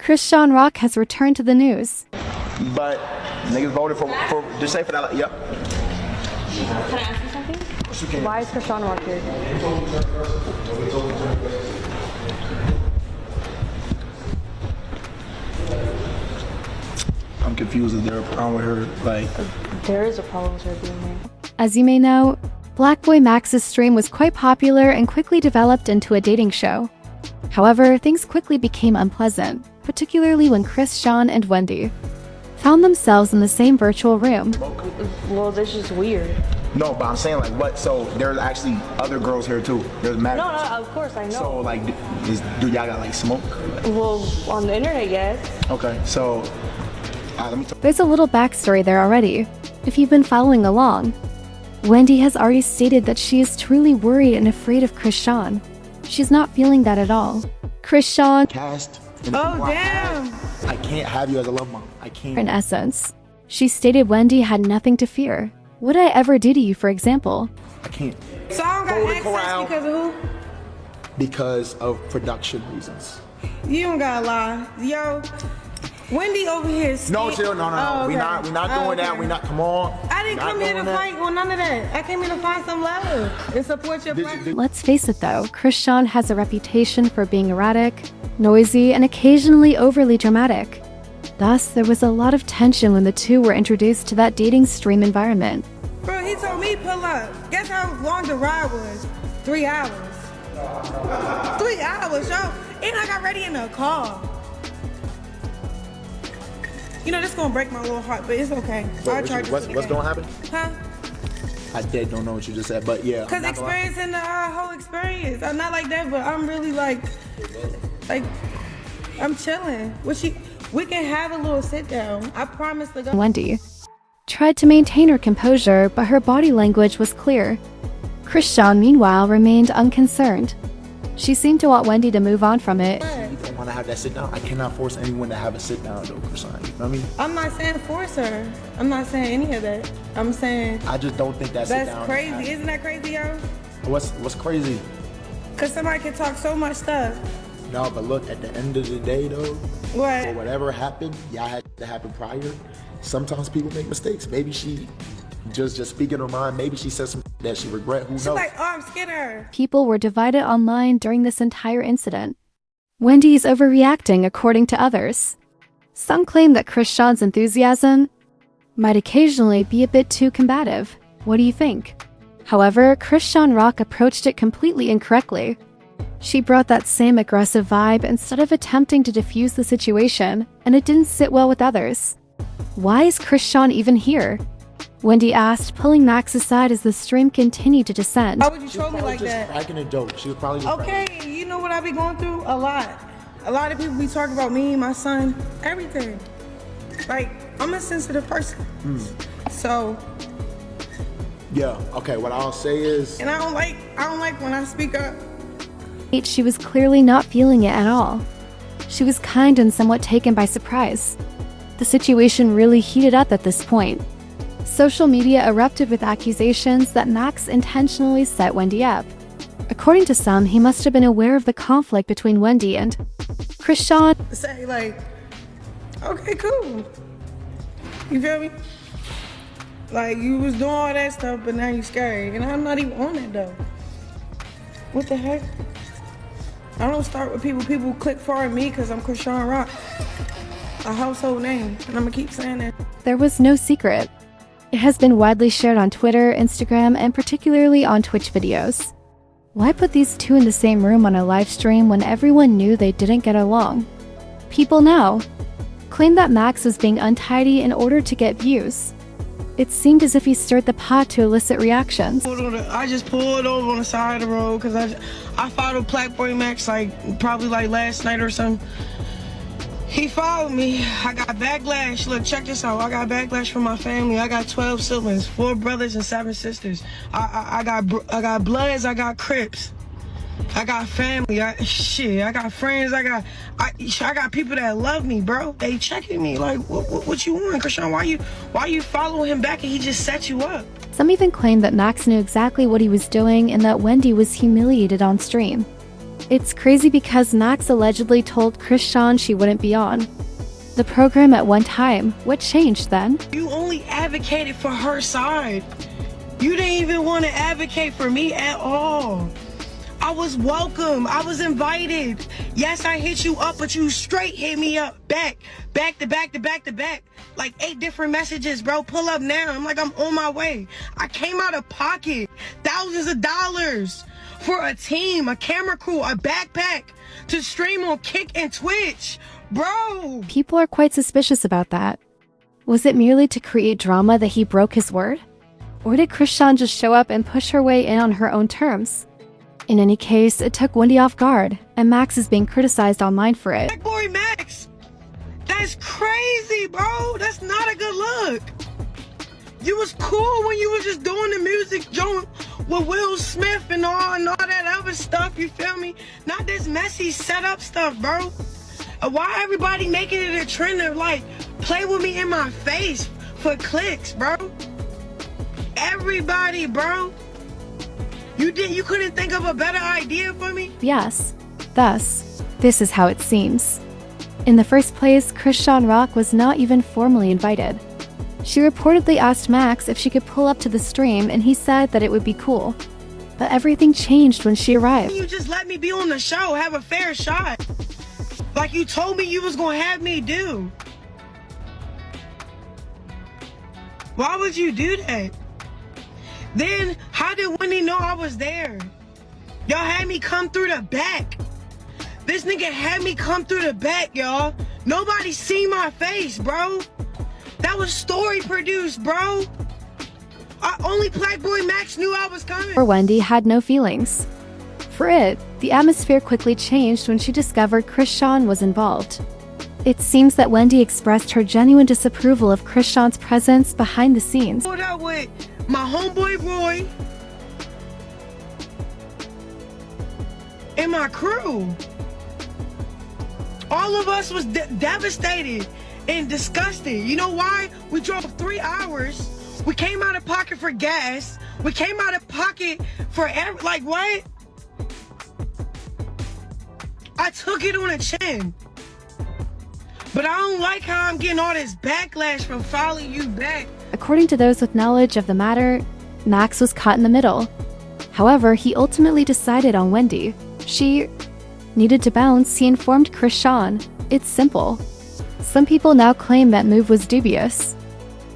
Chrisean Rock has returned to the news. But niggas voted for just say for that. Yep. Can I ask you something? Why is Shawn Rock here? I'm confused. Is there a problem with her? Like, there is a problem with her being here. As you may know, Black Boy Max's stream was quite popular and quickly developed into a dating show. However, things quickly became unpleasant, particularly when Chris, Shawn, and Wendy found themselves in the same virtual room. Well, this is weird. no, but I'm saying like what? So there's actually other girls here too. There's mad. No, of course I know. So like, do y'all got like smoke? Well, on the internet, yes. Okay, so let me. There's a little backstory there already, if you've been following along. Wendy has already stated that she is truly worried and afraid of Chrisean. She's not feeling that at all. Chrisean, Cast. Oh, damn. I can't have you as a love mom. I can't. in essence, she stated Wendy had nothing to fear. Would I ever do to you, for example? I can't. So I don't got access because of who? Because of production reasons. You don't gotta lie. Yo, Wendy over here. No, chill. No. Oh, okay. We not doing that. We not. Come on. I didn't come here to fight or none of that. I came here to find some love and support your project. Let's face it though, Chrisean has a reputation for being erratic, noisy, and occasionally overly dramatic. Thus, there was a lot of tension when the two were introduced to that dating stream environment. Bro, he told me pull up. Guess how long the ride was? 3 hours. 3 hours, yo. And I got ready in a car. You know, this gonna break my little heart, but it's okay. What's gonna happen? Huh? I dead don't know what you just said, but yeah. Cause experiencing the whole experience. I'm not like that, but I'm really like I'm chilling. We can have a little sit down. I promise to go. Wendy tried to maintain her composure, but her body language was clear. Chrisean, meanwhile, remained unconcerned. She seemed to want Wendy to move on from it. You don't want to have that sit down. I cannot force anyone to have a sit down, though, Chrisean. You know what I mean? I'm not saying force her. I'm not saying any of that. I'm saying I just don't think that sit down. that's crazy. Isn't that crazy, yo? What's crazy? Cause somebody can talk so much stuff. No, but look, at the end of the day, though, What? or whatever happened, y'all had to happen prior. Sometimes people make mistakes. Maybe she just speaking her mind. Maybe she said something that she regret. Who knows? She's like, oh, I'm scared of her. People were divided online during this entire incident. Wendy's overreacting, according to others. Some claim that Chrisean's enthusiasm might occasionally be a bit too combative. What do you think? However, Chrisean Rock approached it completely incorrectly. She brought that same aggressive vibe instead of attempting to defuse the situation, and it didn't sit well with others. Why is Chrisean even here? Wendy asked, pulling Max aside as the stream continued to descend. Why would you troll me like that? Cracking a joke. She was probably just Okay, you know what I be going through? A lot. A lot of people be talking about me, my son, everything. Like, I'm a sensitive person. So, Yeah. Okay. What I'll say is, and I don't like when I speak up. She was clearly not feeling it at all. She was kind and somewhat taken by surprise. The situation really heated up at this point. Social media erupted with accusations that Max intentionally set Wendy up. According to some, he must have been aware of the conflict between Wendy and Chrisean. Say like, okay, cool. You feel me? Like, you was doing all that stuff, but now you scared. And I'm not even on it though. What the heck? I don't start with people. People click for me because I'm Chrisean Rock. A household name. And I'm gonna keep saying that. There was no secret. It has been widely shared on Twitter, Instagram, and particularly on Twitch videos. Why put these two in the same room on a live stream when everyone knew they didn't get along? People now claim that Max was being untidy in order to get views. It seemed as if he stirred the pot to elicit reactions. I just pulled over on the side of the road because I followed Black Boy Max probably last night or something. He followed me. I got backlash. Look, check this out. I got backlash from my family. I got 12 siblings, 4 brothers and 7 sisters. I got Bloods. I got Crips. I got family. I got friends. I got people that love me, bro. They checking me like, what you want, Chrisean? Why you following him back and he just set you up? Some even claimed that Max knew exactly what he was doing and that Wendy was humiliated on stream. It's crazy because Max allegedly told Chrisean she wouldn't be on the program at one time. What changed then? You only advocated for her side. You didn't even want to advocate for me at all. I was welcome. I was invited. Yes, I hit you up, but you straight hit me up back to back to back to back. Like 8 different messages, bro. Pull up now. I'm like, I'm on my way. I came out of pocket. Thousands of dollars for a team, a camera crew, a backpack to stream on Kick and Twitch. Bro. People are quite suspicious about that. Was it merely to create drama that he broke his word? Or did Chrisean just show up and push her way in on her own terms? In any case, it took Wendy off guard, and Max is being criticized online for it. Black boy Max, that's crazy, bro. That's not a good look. You was cool when you was just doing the music joint with Will Smith and all that other stuff, you feel me? Not this messy setup stuff, bro. Why everybody making it a trend of like, play with me in my face for clicks, bro? Everybody, bro. You couldn't think of a better idea for me? Yes. Thus, this is how it seems. In the first place, Chrisean Rock was not even formally invited. She reportedly asked Max if she could pull up to the stream, and he said that it would be cool. But everything changed when she arrived. You just let me be on the show, have a fair shot. Like you told me you was gonna have me do. Why would you do that? Then, how did Wendy know I was there? Y'all had me come through the back. This nigga had me come through the back, y'all. Nobody seen my face, bro. That was story produced, bro. Only Black Boy Max knew I was coming. For Wendy had no feelings. For it, the atmosphere quickly changed when she discovered Chrisean was involved. It seems that Wendy expressed her genuine disapproval of Chrisean's presence behind the scenes. Pulled out with my homeboy Roy and my crew. All of us was devastated and disgusted. You know why? We drove 3 hours. We came out of pocket for gas. We came out of pocket for like what? I took it on a chin. But I don't like how I'm getting all this backlash from following you back. According to those with knowledge of the matter, Max was caught in the middle. However, he ultimately decided on Wendy. She needed to bounce. He informed Chrisean. It's simple. Some people now claim that move was dubious.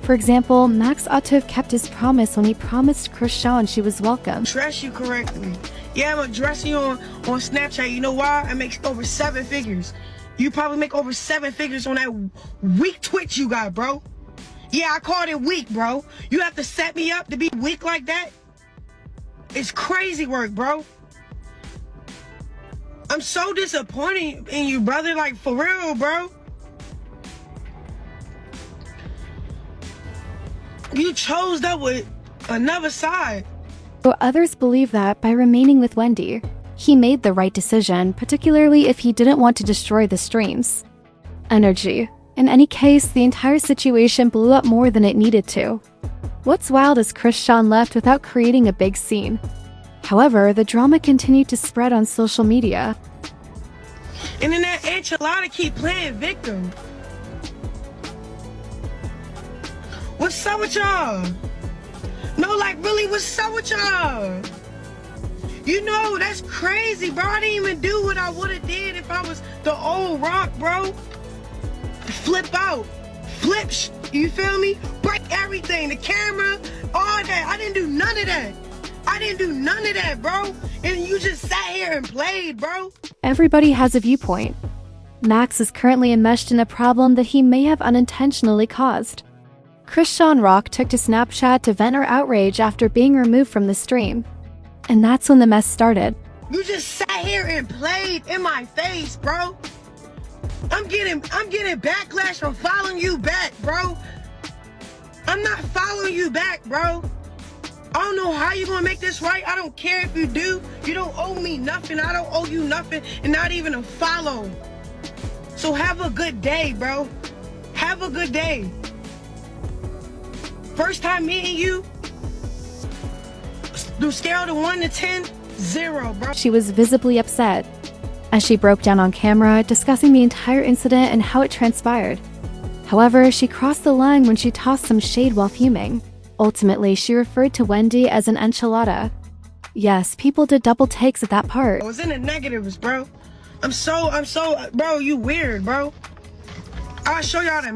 For example, Max ought to have kept his promise when he promised Chrisean she was welcome. Dress you correctly. Yeah, I'm gonna dress you on Snapchat. You know why? I make over 7 figures. You probably make over 7 figures on that weak Twitch you got, bro. Yeah, I called it weak, bro. You have to set me up to be weak like that? It's crazy work, bro. I'm so disappointed in you, brother. Like, for real, bro. You chose that with another side. But others believe that by remaining with Wendy, he made the right decision, particularly if he didn't want to destroy the stream's energy. In any case, the entire situation blew up more than it needed to. What's wild is Chrisean left without creating a big scene. However, the drama continued to spread on social media. And then that enchilada keep playing victim. What's up with y'all? No, like really, what's up with y'all? You know, that's crazy, bro. I didn't even do what I would have did if I was the old Rock, bro. Flip out. Flip, you feel me? Break everything, the camera, all that. I didn't do none of that. I didn't do none of that, bro. And you just sat here and played, bro. Everybody has a viewpoint. Max is currently enmeshed in a problem that he may have unintentionally caused. Chrisean Rock took to Snapchat to vent her outrage after being removed from the stream. And that's when the mess started. You just sat here and played in my face, bro. I'm getting backlash from following you back, bro. I'm not following you back, bro. I don't know how you gonna make this right. I don't care if you do. You don't owe me nothing. I don't owe you nothing, and not even a follow. So have a good day, bro. Have a good day. First time meeting you, do scale to 1 to 10, 0, bro. She was visibly upset. as she broke down on camera, discussing the entire incident and how it transpired. However, she crossed the line when she tossed some shade while fuming. Ultimately, she referred to Wendy as an enchilada. Yes, people did double takes at that part. I was in the negatives, bro. I'm so, bro, you weird, bro. I'll show y'all the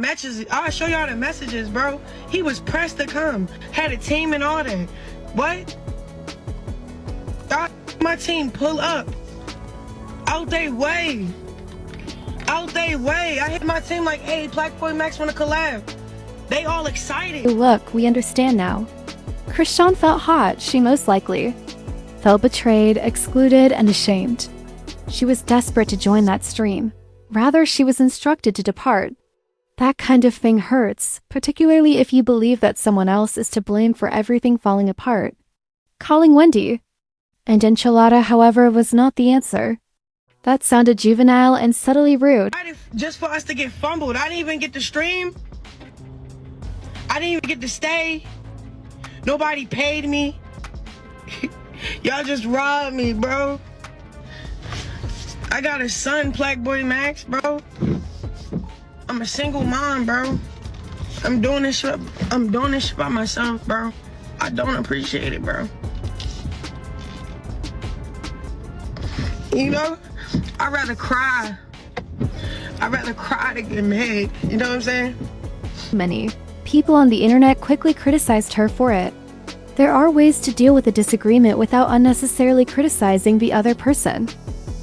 messages, bro. He was pressed to come. Had a team and all that. What? My team pull up. Out they way. Out they way. I hit my team like, hey, Black Boy Max wanna collab. They all excited. Look, we understand now. Chrisean felt hot, she most likely. Felt betrayed, excluded, and ashamed. She was desperate to join that stream. Rather, she was instructed to depart. That kind of thing hurts, particularly if you believe that someone else is to blame for everything falling apart. Calling Wendy and enchilada, however, was not the answer. That sounded juvenile and subtly rude. Just for us to get fumbled. I didn't even get to stream. I didn't even get to stay. Nobody paid me. Y'all just robbed me, bro. I got a son, Black Boy Max, bro. I'm a single mom, bro. I'm doing this shit by myself, bro. I don't appreciate it, bro. You know, I'd rather cry. I'd rather cry than get mad. You know what I'm saying? Many people on the internet quickly criticized her for it. There are ways to deal with a disagreement without unnecessarily criticizing the other person.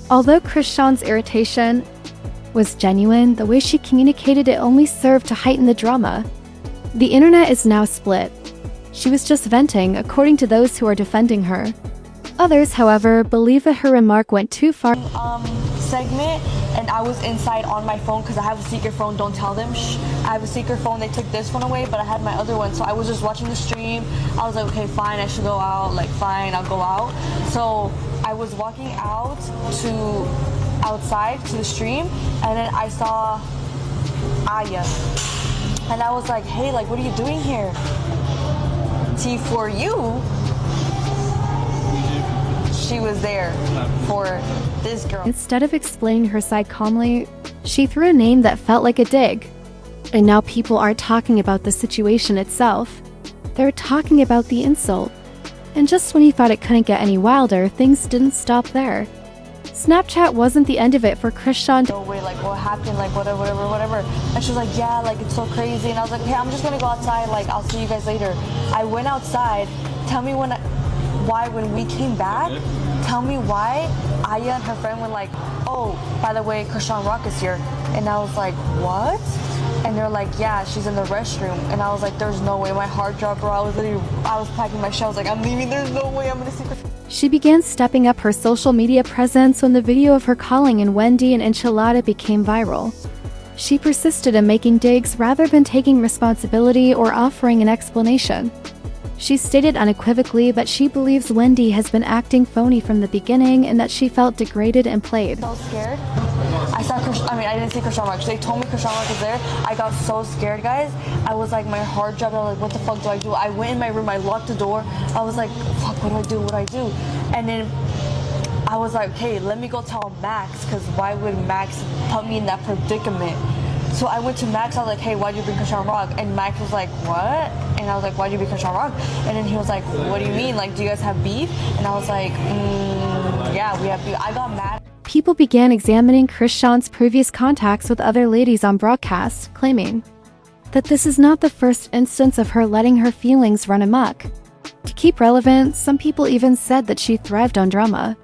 Although Chrisean's irritation was genuine, the way she communicated it only served to heighten the drama. The internet is now split. She was just venting, according to those who are defending her. Others, however, believe that her remark went too far. Segment, and I was inside on my phone because I have a secret phone. Don't tell them. Shh. I have a secret phone. They took this one away, but I had my other one, so I was just watching the stream. I was like, okay, fine, I should go out. Like, fine, I'll go out. So I was walking outside to the stream, and then I saw Aya, and I was like, hey, like, what are you doing here? T for you. She was there for this girl. Instead of explaining her side calmly, she threw a name that felt like a dig. And now people aren't talking about the situation itself. They're talking about the insult. And just when you thought it couldn't get any wilder, things didn't stop there. Snapchat wasn't the end of it for Chrisean. No way, like, what happened, like, whatever. And she was like, yeah, like, it's so crazy. And I was like, okay, I'm just gonna go outside, like, I'll see you guys later. I went outside. Tell me when we came back, tell me why Aya and her friend were like, oh, by the way, Chrisean Rock is here. And I was like, what? And they're like, yeah, she's in the restroom. And I was like, there's no way. My heart dropped, bro. I was packing my shit. I was like, I'm leaving. There's no way I'm gonna see her. She began stepping up her social media presence when the video of her calling in Wendy and enchilada became viral. She persisted in making digs rather than taking responsibility or offering an explanation. She stated unequivocally that she believes Wendy has been acting phony from the beginning and that she felt degraded and played. So scared. I didn't see Chrisean Rock. They told me Chrisean Rock was there. I got so scared, guys. I was like, my heart dropped. I was like, what the fuck do I do? I went in my room. I locked the door. I was like, fuck, what do I do? And then I was like, okay, let me go tell Max, because why would Max put me in that predicament? So I went to Max, I was like, hey, why'd you bring Chrisean Rock? And Max was like, what? And I was like, why'd you bring Chrisean Rock? And then he was like, what do you mean? Like, do you guys have beef? And I was like, yeah, we have beef. I got mad. People began examining Chrisean's previous contacts with other ladies on broadcast, claiming that this is not the first instance of her letting her feelings run amok. To keep relevant, some people even said that she thrived on drama.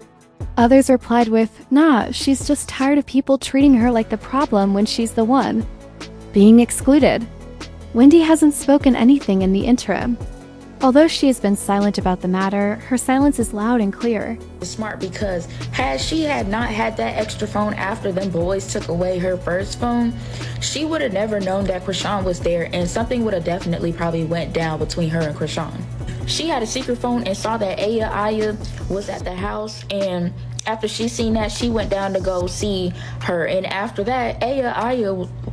Others replied with, nah, she's just tired of people treating her like the problem when she's the one being excluded. Wendy hasn't spoken anything in the interim. Although she has been silent about the matter, her silence is loud and clear. Smart, because had she not had that extra phone after them boys took away her first phone, she would have never known that Chrisean was there, and something would have definitely probably went down between her and Chrisean. She had a secret phone and saw that Aya was at the house, and after she seen that, she went down to go see her. And after that, Aya,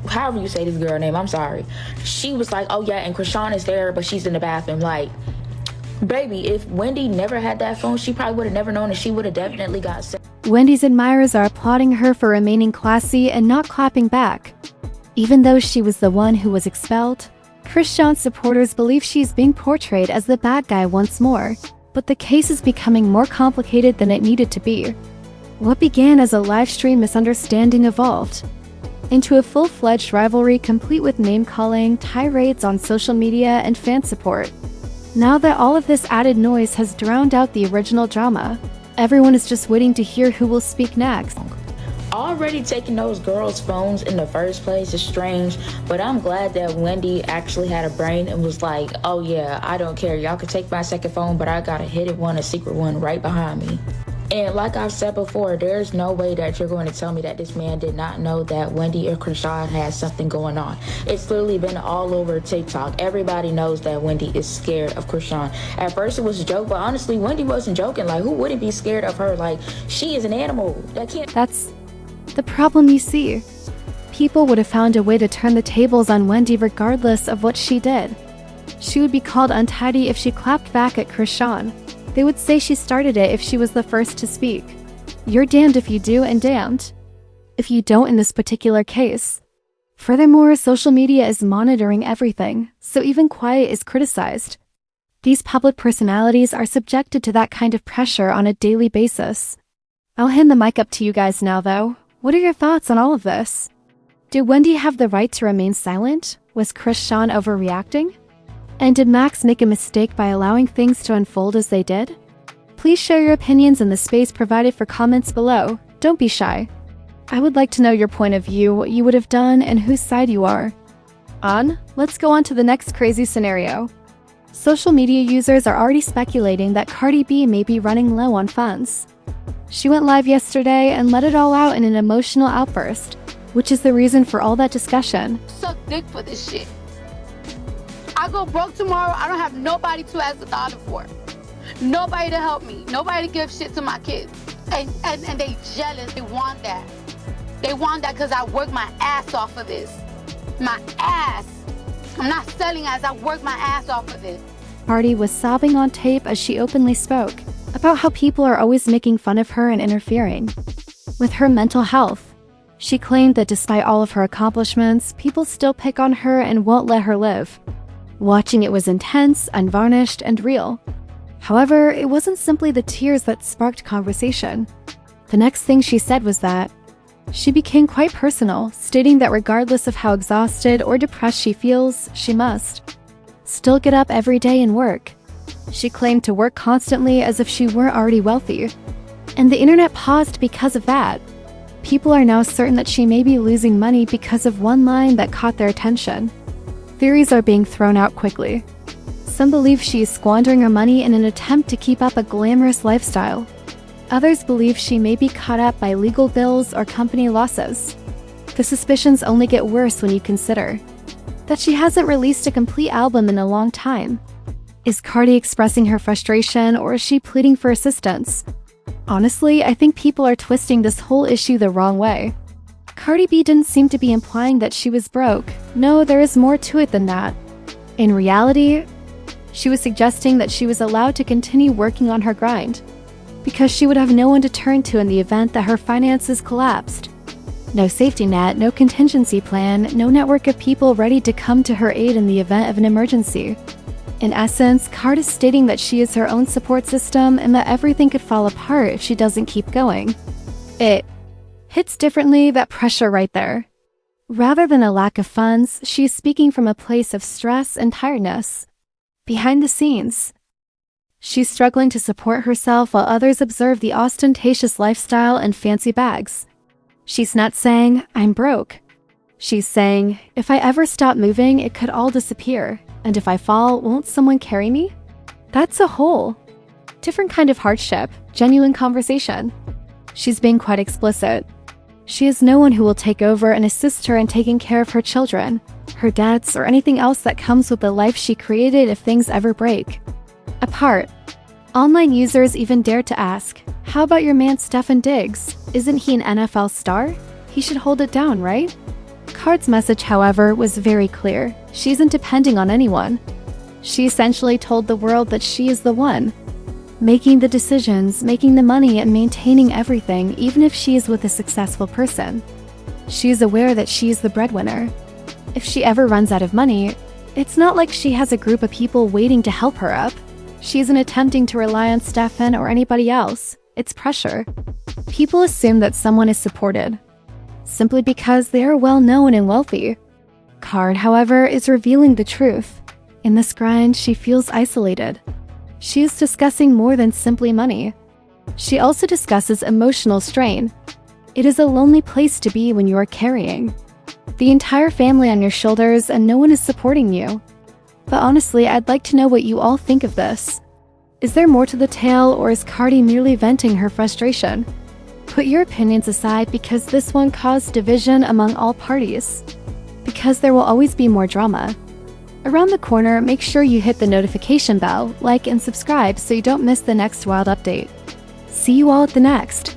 however you say this girl name, I'm sorry, she was like, oh yeah, and Chrisean is there, but she's in the bathroom. Like, Baby, if Wendy never had that phone, she probably would have never known, and she would have definitely got sick. Wendy's admirers are applauding her for remaining classy and not clapping back. Even though she was the one who was expelled, Chrisean supporters believe she's being portrayed as the bad guy once more, but the case is becoming more complicated than it needed to be. What began as a live stream misunderstanding evolved into a full-fledged rivalry complete with name-calling, tirades on social media, and fan support. Now that all of this added noise has drowned out the original drama, everyone is just waiting to hear who will speak next. Already taking those girls' phones in the first place is strange, but I'm glad that Wendy actually had a brain and was like, oh yeah, I don't care. Y'all can take my second phone, but I got a hidden one, a secret one right behind me. And like I've said before, there's no way that you're going to tell me that this man did not know that Wendy or Chrisean had something going on. It's literally been all over TikTok. Everybody knows that Wendy is scared of Chrisean. At first it was a joke, but honestly, Wendy wasn't joking. Like, who wouldn't be scared of her? Like, she is an animal. That's the problem, you see. People would have found a way to turn the tables on Wendy regardless of what she did. She would be called untidy if she clapped back at Chrisean. They would say she started it if she was the first to speak. You're damned if you do and damned if you don't in this particular case. Furthermore, social media is monitoring everything, so even quiet is criticized. These public personalities are subjected to that kind of pressure on a daily basis. I'll hand the mic up to you guys now, though. What are your thoughts on all of this? Did Wendy have the right to remain silent? Was Chrisean overreacting? And did Max make a mistake by allowing things to unfold as they did? Please share your opinions in the space provided for comments below. Don't be shy. I would like to know your point of view, what you would have done, and whose side you are. Let's go on to the next crazy scenario. Social media users are already speculating that Cardi B may be running low on funds. She went live yesterday and let it all out in an emotional outburst, which is the reason for all that discussion. Suck dick for this shit. I go broke tomorrow, I don't have nobody to ask $1 for. Nobody to help me. Nobody to give shit to my kids. And they jealous. They want that. They want that because I work my ass off of this. My ass. I'm not selling ass. I work my ass off of this. Cardi was sobbing on tape as she openly spoke about how people are always making fun of her and interfering with her mental health. She claimed that despite all of her accomplishments, people still pick on her and won't let her live. Watching it was intense, unvarnished, and real. However, it wasn't simply the tears that sparked conversation. The next thing she said was that she became quite personal, stating that regardless of how exhausted or depressed she feels, she must still get up every day and work. She claimed to work constantly as if she weren't already wealthy. And the internet paused because of that. People are now certain that she may be losing money because of one line that caught their attention. Theories are being thrown out quickly. Some believe she is squandering her money in an attempt to keep up a glamorous lifestyle. Others believe she may be caught up by legal bills or company losses. The suspicions only get worse when you consider that she hasn't released a complete album in a long time. Is Cardi expressing her frustration, or is she pleading for assistance? Honestly, I think people are twisting this whole issue the wrong way. Cardi B didn't seem to be implying that she was broke. No, there is more to it than that. In reality, she was suggesting that she was allowed to continue working on her grind, because she would have no one to turn to in the event that her finances collapsed. No safety net, no contingency plan, no network of people ready to come to her aid in the event of an emergency. In essence, Cardi is stating that she is her own support system and that everything could fall apart if she doesn't keep going. It hits differently, that pressure right there. Rather than a lack of funds, she is speaking from a place of stress and tiredness. Behind the scenes, she's struggling to support herself while others observe the ostentatious lifestyle and fancy bags. She's not saying, "I'm broke." She's saying, "If I ever stop moving, it could all disappear. And if I fall, won't someone carry me?" That's a whole different kind of hardship, genuine conversation. She's being quite explicit. She has no one who will take over and assist her in taking care of her children, her debts, or anything else that comes with the life she created if things ever break apart. Online users even dared to ask, "How about your man Stefan Diggs? Isn't he an NFL star? He should hold it down, right?" Cardi's message, however, was very clear. She isn't depending on anyone. She essentially told the world that she is the one, making the decisions, making the money, and maintaining everything, even if she is with a successful person. She is aware that she is the breadwinner. If she ever runs out of money, it's not like she has a group of people waiting to help her up. She isn't attempting to rely on Stefan or anybody else. It's pressure. People assume that someone is supported, simply because they are well-known and wealthy. Card, however, is revealing the truth. In this grind, she feels isolated. She is discussing more than simply money. She also discusses emotional strain. It is a lonely place to be when you are carrying the entire family on your shoulders and no one is supporting you. But honestly, I'd like to know what you all think of this. Is there more to the tale, or is Cardi merely venting her frustration? Put your opinions aside, because this one caused division among all parties. Because there will always be more drama. Around the corner, make sure you hit the notification bell, like and subscribe so you don't miss the next wild update. See you all at the next.